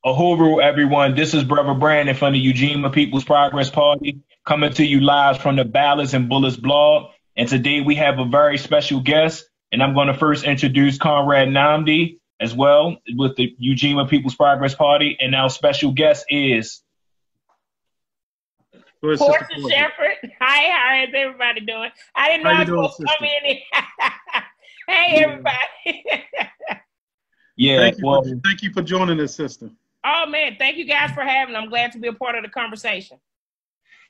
Uhuru, everyone. This is Brother Brandon from the Ujima People's Progress Party, coming to you live from the Ballots and Bullets blog. And today we have a very special guest, and I'm going to first introduce Conrad Namdi as well with the Ujima People's Progress Party. And our special guest is Portia Shepherd. Hi, how is everybody doing? I didn't know I was supposed to come in. Hey, everybody. Yeah, thank you for joining us, sister. Oh man, thank you guys for having me. I'm glad to be a part of the conversation.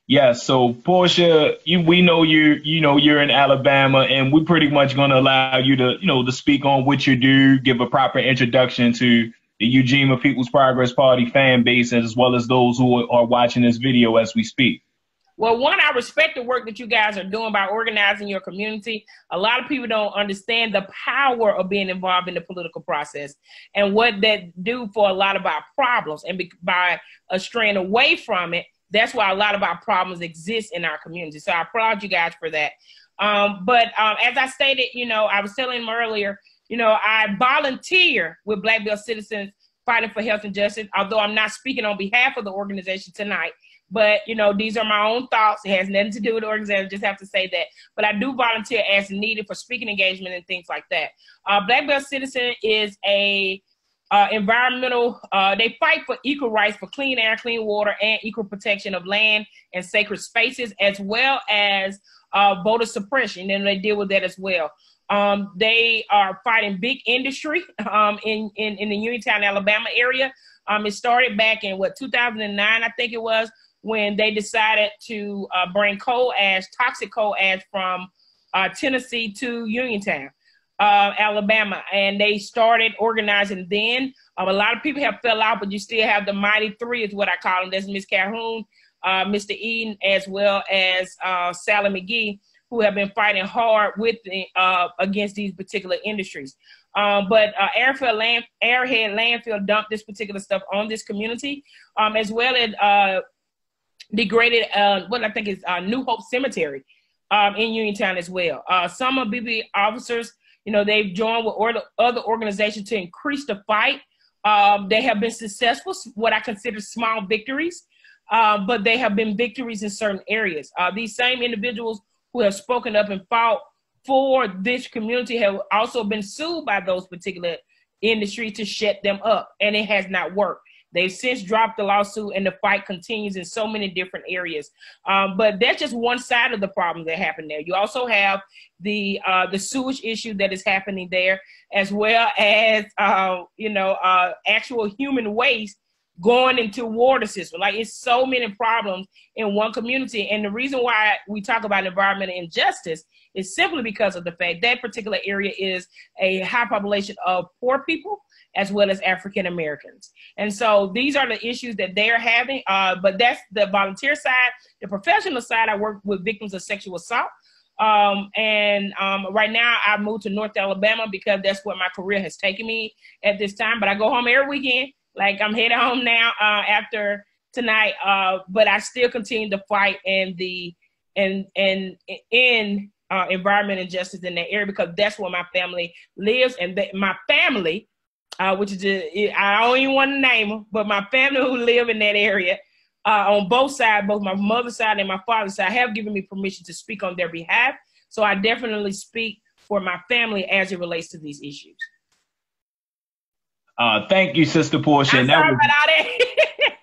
Yeah, so Portia, we know you're in Alabama, and we're pretty much going to allow you to, to speak on what you do, give a proper introduction to the Ujima People's Progress Party fan base, as well as those who are watching this video as we speak. Well, one, I respect the work that you guys are doing by organizing your community. A lot of people don't understand the power of being involved in the political process and what that do for a lot of our problems. And by straying away from it, that's why a lot of our problems exist in our community. So I applaud you guys for that. But as I stated, I was telling him earlier, I volunteer with Blackbelt Citizens Fighting for Health and Justice, although I'm not speaking on behalf of the organization tonight. But, these are my own thoughts. It has nothing to do with the organization. I just have to say that. But I do volunteer as needed for speaking engagement and things like that. Blackbelt Citizen is a environmental, they fight for equal rights for clean air, clean water, and equal protection of land and sacred spaces, as well as voter suppression. And they deal with that as well. They are fighting big industry in the Uniontown, Alabama area. It started back in 2009, I think it was, when they decided to bring toxic coal ash from Tennessee to Uniontown, Alabama. And they started organizing then. A lot of people have fell out, but you still have the Mighty Three is what I call them. That's Miss Calhoun, Mr. Eden, as well as Sally McGee, who have been fighting hard with against these particular industries. But Airhead Landfill dumped this particular stuff on this community, as well as degraded what I think is New Hope Cemetery in Uniontown as well. Some of BB officers, they've joined with other organizations to increase the fight. They have been successful, what I consider small victories, but they have been victories in certain areas. These same individuals who have spoken up and fought for this community have also been sued by those particular industries to shut them up, and it has not worked. They've since dropped the lawsuit, and the fight continues in so many different areas. But that's just one side of the problem that happened there. You also have the sewage issue that is happening there, as well as actual human waste going into water system. Like, it's so many problems in one community. And the reason why we talk about environmental injustice is simply because of the fact that particular area is a high population of poor people as well as African Americans. And so these are the issues that they're having. But that's the volunteer side. The professional side, I work with victims of sexual assault. Right now I moved to North Alabama because that's where my career has taken me at this time. But I go home every weekend. Like, I'm headed home now after tonight, but I still continue to fight in environment and justice in that area, because that's where my family lives. And my family, which is I don't even want to name them, but my family who live in that area on both sides, both my mother's side and my father's side, have given me permission to speak on their behalf. So I definitely speak for my family as it relates to these issues. Thank you, Sister Portia. I'm sorry about all that.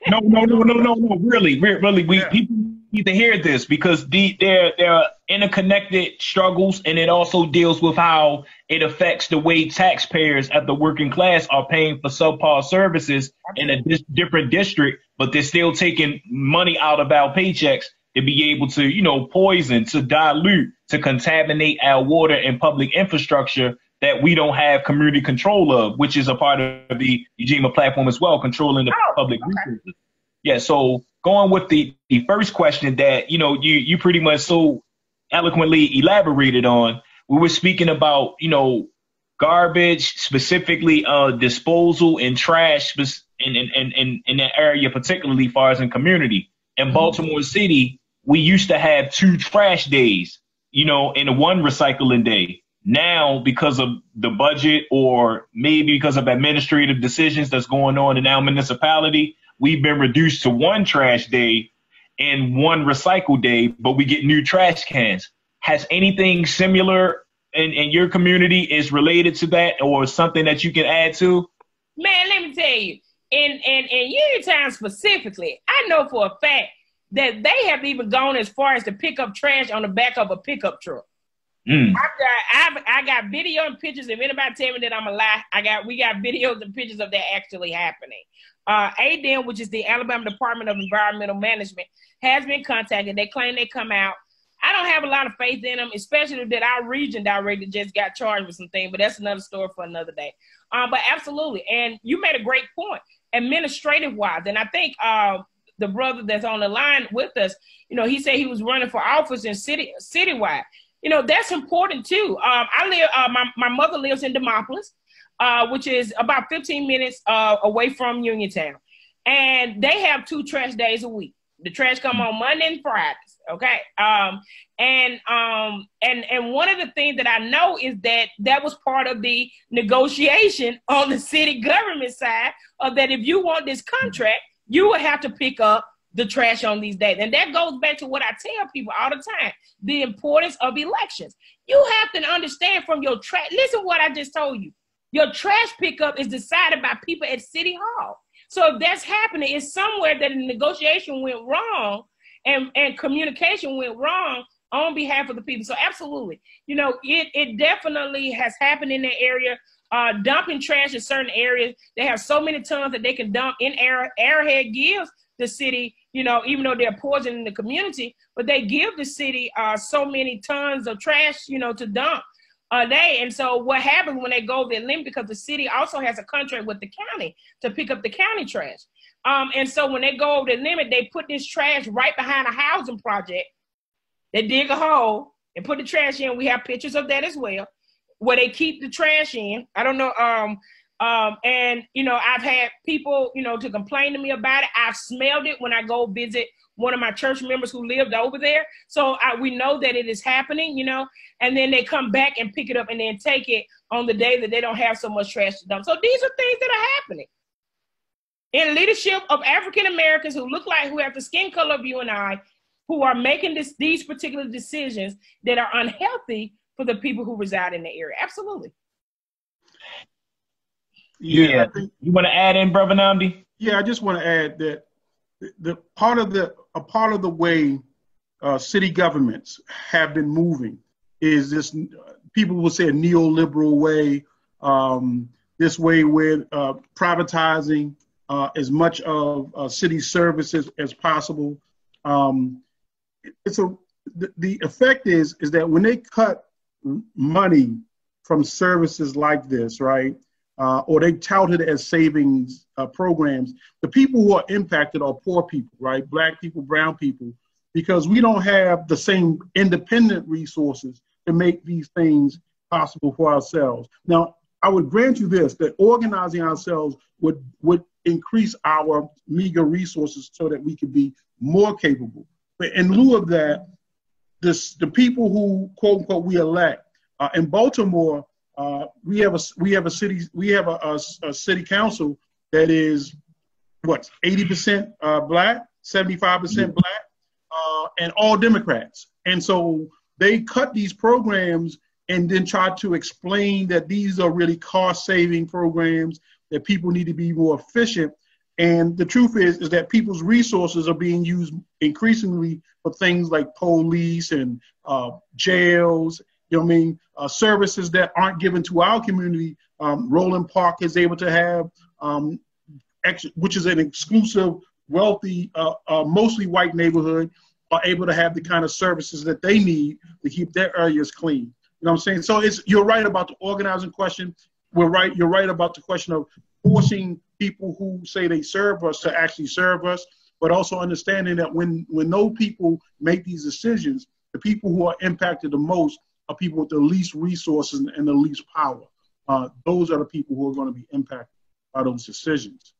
No. Really. People need to hear this, because they're interconnected struggles, and it also deals with how it affects the way taxpayers at the working class are paying for subpar services in a different district, but they're still taking money out of our paychecks to be able to, poison, to dilute, to contaminate our water and public infrastructure that we don't have community control of, which is a part of the Ujima platform as well, controlling the public resources. Yeah, so going with the first question that, you pretty much so eloquently elaborated on, we were speaking about, garbage, specifically disposal and trash in that area, particularly as far as in community. In Baltimore City, we used to have 2 trash days, and 1 recycling day. Now, because of the budget or maybe because of administrative decisions that's going on in our municipality, we've been reduced to one trash day and one recycle day, but we get new trash cans. Has anything similar in your community is related to that or something that you can add to? Man, let me tell you, in Uniontown specifically, I know for a fact that they have even gone as far as to pick up trash on the back of a pickup truck. I got video and pictures. If anybody tell me that I'm a lie, we got videos and pictures of that actually happening. ADEM, which is the Alabama Department of Environmental Management, has been contacted. They claim they come out. I don't have a lot of faith in them, especially that our region director just got charged with some things, but that's another story for another day. But absolutely. And you made a great point, administrative wise. And I think the brother that's on the line with us, you know, he said he was running for office in citywide. You know, that's important too. My mother lives in Demopolis, which is about 15 minutes away from Uniontown. And they have 2 trash days a week. The trash come on Monday and Fridays. Okay. And one of the things that I know is that was part of the negotiation on the city government side of that if you want this contract, you will have to pick up the trash on these days. And that goes back to what I tell people all the time, the importance of elections. You have to understand from your trash. Listen to what I just told you. Your trash pickup is decided by people at City Hall. So if that's happening, it's somewhere that the negotiation went wrong and communication went wrong on behalf of the people. So absolutely, you know, it definitely has happened in that area. Dumping trash in certain areas, they have so many tons that they can dump in Arrowhead gives the city, you know, even though they're poisoning the community, but they give the city so many tons of trash, you know, to dump a day. And so what happens when they go over the limit, because the city also has a contract with the county to pick up the county trash. And so when they go over the limit, they put this trash right behind a housing project. They dig a hole and put the trash in. We have pictures of that as well, where they keep the trash in. I don't know. And, you know, I've had people, you know, to complain to me about it. I've smelled it when I go visit one of my church members who lived over there. So we know that it is happening, you know, and then they come back and pick it up and then take it on the day that they don't have so much trash to dump. So these are things that are happening in leadership of African Americans who have the skin color of you and I, who are making these particular decisions that are unhealthy for the people who reside in the area. Absolutely. Yeah. You want to add in, Brother Namdi? Yeah, I just want to add that a part of the way city governments have been moving is this, people will say a neoliberal way, this way where privatizing as much of city services as possible. The effect is that when they cut money from services like this, right, or they tout it as savings programs, the people who are impacted are poor people, right, Black people, brown people, because we don't have the same independent resources to make these things possible for ourselves. Now, I would grant you this, that organizing ourselves would increase our meager resources so that we could be more capable. But in lieu of that, the people who, quote unquote, we elect in Baltimore, we have a city council that is what, 80% Black, 75% Black, and all Democrats. And so they cut these programs and then try to explain that these are really cost-saving programs, that people need to be more efficient. And the truth is that people's resources are being used increasingly for things like police and jails, you know what I mean, services that aren't given to our community. Roland Park is able to have, which is an exclusive, wealthy, mostly white neighborhood, are able to have the kind of services that they need to keep their areas clean. You know what I'm saying? So you're right about the organizing question. You're right about the question of forcing people who say they serve us to actually serve us, but also understanding that when those people make these decisions, the people who are impacted the most are people with the least resources and the least power. Those are the people who are going to be impacted by those decisions.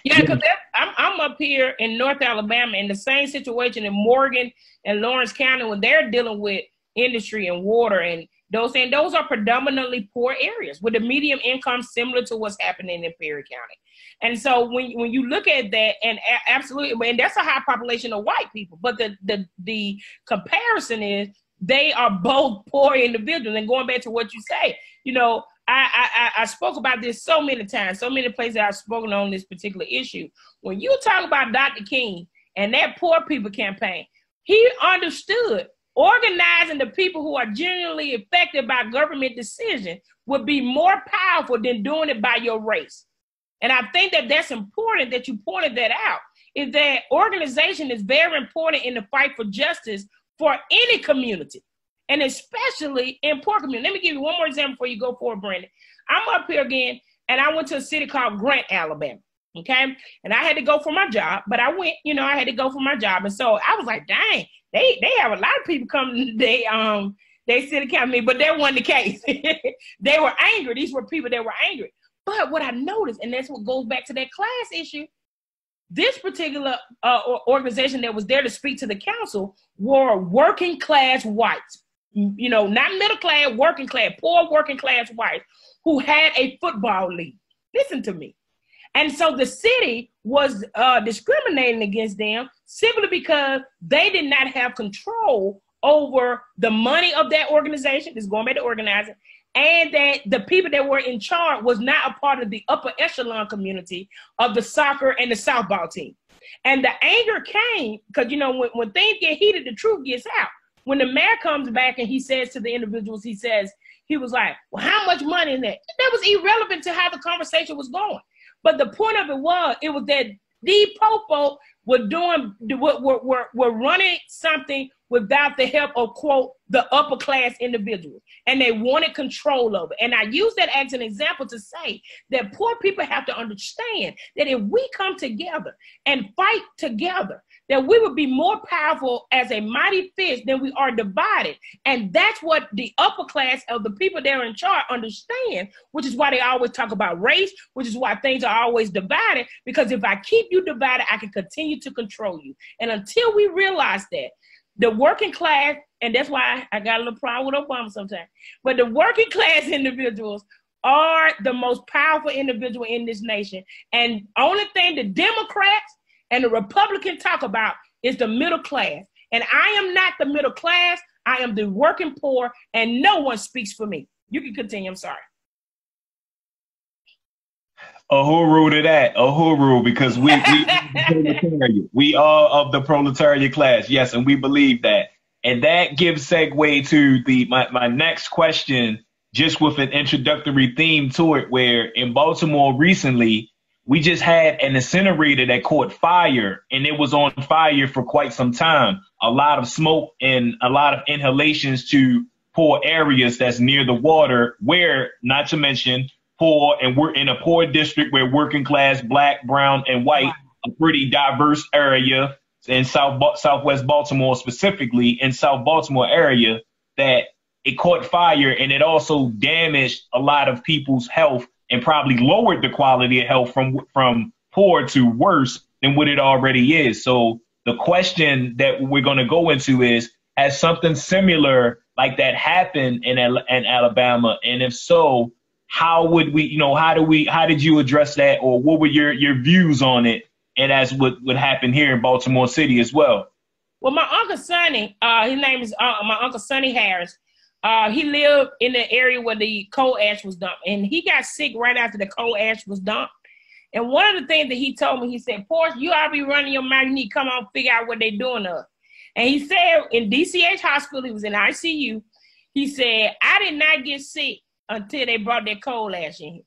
Yeah, because I'm up here in North Alabama in the same situation in Morgan and Lawrence County when they're dealing with industry and water and Those are predominantly poor areas with a medium income similar to what's happening in Perry County. And so when you look at that, and absolutely, and that's a high population of white people, but the comparison is they are both poor individuals. And going back to what you say, you know, I spoke about this so many times, so many places I've spoken on this particular issue. When you talk about Dr. King and that Poor People campaign, he understood organizing the people who are genuinely affected by government decision would be more powerful than doing it by your race. And I think that that's important that you pointed that out, is that organization is very important in the fight for justice for any community, and especially in poor community. Let me give you one more example before you go forward, Brandon. I'm up here again, and I went to a city called Grant, Alabama, okay? And I had to go for my job, but I went, you know, I had to go for my job. And so I was like, dang, they have a lot of people come, they city council me, but that wasn't the case. They were angry. These were people that were angry. But what I noticed, and that's what goes back to that class issue, this particular organization that was there to speak to the council were working class whites, you know, not middle class, working class, poor working class whites who had a football league. Listen to me. And so the city was discriminating against them simply because they did not have control over the money of that organization, this is going back to organizing, and that the people that were in charge was not a part of the upper echelon community of the soccer and the softball team. And the anger came because, you know, when things get heated, the truth gets out. When the mayor comes back and he says to the individuals, he was like, well, how much money in that? That was irrelevant to how the conversation was going. But the point of it was that these popo were running something without the help of, quote, the upper class individuals. And they wanted control of it. And I use that as an example to say that poor people have to understand that if we come together and fight together, that we would be more powerful as a mighty fist than we are divided. And that's what the upper class of the people that are in charge understand, which is why they always talk about race, which is why things are always divided, because if I keep you divided, I can continue to control you. And until we realize that, the working class, and that's why I got a little problem with Obama sometimes, but the working class individuals are the most powerful individual in this nation. And only thing the Democrats and the Republicans talk about is the middle class. And I am not the middle class. I am the working poor, and no one speaks for me. You can continue. I'm sorry. Uhuru to that, uhuru, because we are of the proletariat class, yes, and we believe that. And that gives segue to my next question, just with an introductory theme to it, where in Baltimore recently, we just had an incinerator that caught fire, and it was on fire for quite some time. A lot of smoke and a lot of inhalations to poor areas that's near the water, where, not to mention, poor, and we're in a poor district where working class, black, brown, and white, a pretty diverse area in Southwest Baltimore, specifically in South Baltimore area, that it caught fire, and it also damaged a lot of people's health and probably lowered the quality of health from poor to worse than what it already is. So the question that we're going to go into is, has something similar like that happened in Alabama? And if so, how would we, you know, how did you address that, or what were your views on it? And as what happened here in Baltimore City as well. Well, my Uncle Sonny, his name is my Uncle Sonny Harris. He lived in the area where the coal ash was dumped, and he got sick right after the coal ash was dumped. And one of the things that he told me, he said, Portia, you ought to be running your mouth. You need to come on and figure out what they're doing to us. And he said in DCH hospital, he was in ICU. He said, I did not get sick until they brought that coal ash in here.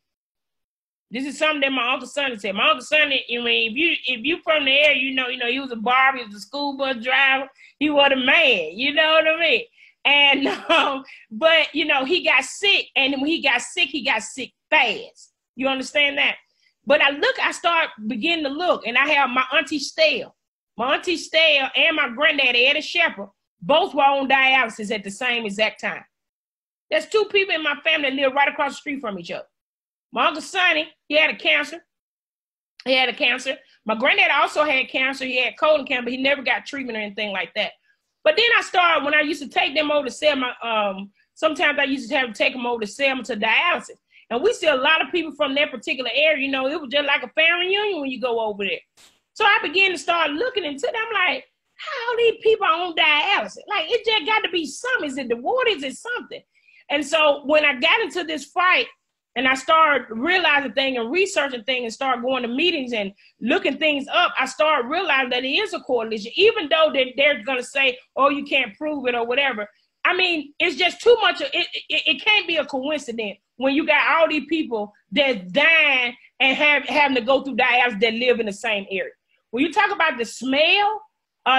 This is something that my Uncle Sonny said. My Uncle Sonny, I mean, if you from the area, you know, he was a barber, he was a school bus driver, he was a man, you know what I mean? And, but, you know, he got sick, and when he got sick fast. You understand that? But I start beginning to look, and I have my Auntie Stell. My Auntie Stell and my granddaddy, Eddie Shepherd, both were on dialysis at the same exact time. There's two people in my family that live right across the street from each other. My Uncle Sonny, he had a cancer. My granddad also had cancer. He had colon cancer, but he never got treatment or anything like that. But then when I used to take them over to sometimes I used to have to take them over to Selma to dialysis. And we see a lot of people from that particular area, you know, it was just like a family reunion when you go over there. So I began to start looking into them like, how these people are on dialysis? Like, it just got to be something. Is it the water? Is it something? And so when I got into this fight and I started realizing things and researching things and started going to meetings and looking things up, I started realizing that it is a correlation, even though they're going to say, oh, you can't prove it or whatever. I mean, it's just too much. It can't be a coincidence when you got all these people that's dying and having to go through dialysis that live in the same area. When you talk about the smell,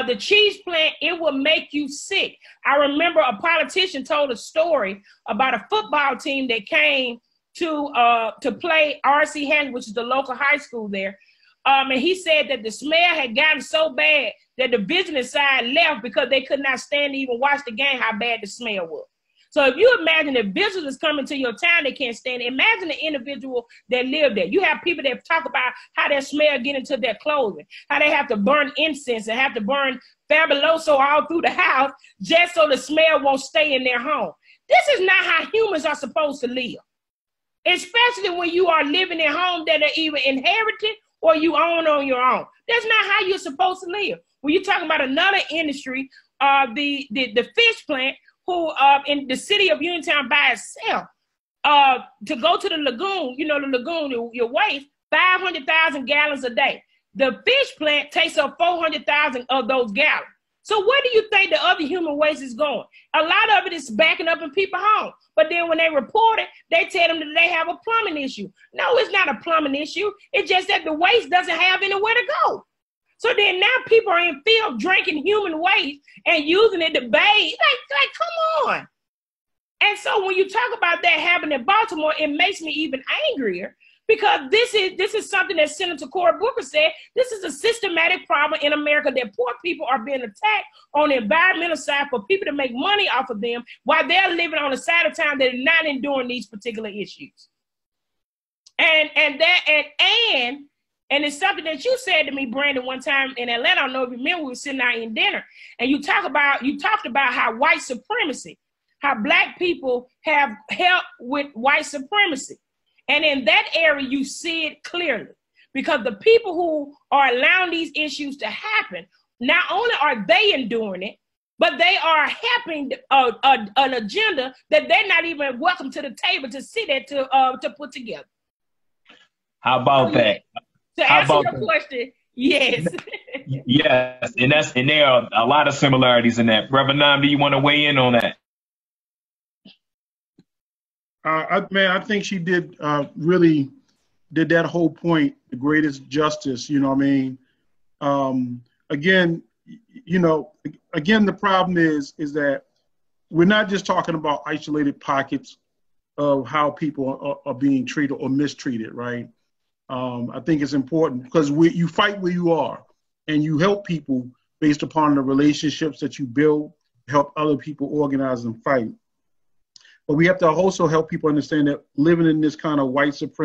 the cheese plant, it will make you sick. I remember a politician told a story about a football team that came to play R.C. Hampton, which is the local high school there. And he said that the smell had gotten so bad that the business side left because they could not stand to even watch the game, how bad the smell was. So if you imagine the visitors coming to your town, they can't stand it. Imagine the individual that live there. You have people that talk about how that smell get into their clothing, how they have to burn incense and have to burn fabuloso all through the house just so the smell won't stay in their home. This is not how humans are supposed to live, especially when you are living in homes that are either inherited or you own on your own. That's not how you're supposed to live. When you're talking about another industry, the fish plant, who in the city of Uniontown by itself, to go to the lagoon, you know, the lagoon, your waste, 500,000 gallons a day. The fish plant takes up 400,000 of those gallons. So where do you think the other human waste is going? A lot of it is backing up in people's homes. But then when they report it, they tell them that they have a plumbing issue. No, it's not a plumbing issue. It's just that the waste doesn't have anywhere to go. So then now people are in field drinking human waste and using it to bathe. Like, come on. And so when you talk about that happening in Baltimore, it makes me even angrier because this is something that Senator Cory Booker said. This is a systematic problem in America that poor people are being attacked on the environmental side for people to make money off of them while they're living on the side of town that are not enduring these particular issues. And it's something that you said to me, Brandon, one time in Atlanta. I don't know if you remember, we were sitting out eating dinner, and you talked about how white supremacy, how Black people have helped with white supremacy. And in that area, you see it clearly because the people who are allowing these issues to happen, not only are they enduring it, but they are helping an agenda that they're not even welcome to the table to sit at to put together. How about that? To answer your question, yes. Yes, and there are a lot of similarities in that. Reverend Nam, do you want to weigh in on that? I think she did really did that whole point the greatest justice. You know what I mean? Again, the problem is that we're not just talking about isolated pockets of how people are being treated or mistreated, right? I think it's important because you fight where you are and you help people based upon the relationships that you build, help other people organize and fight. But we have to also help people understand that living in this kind of white supremacy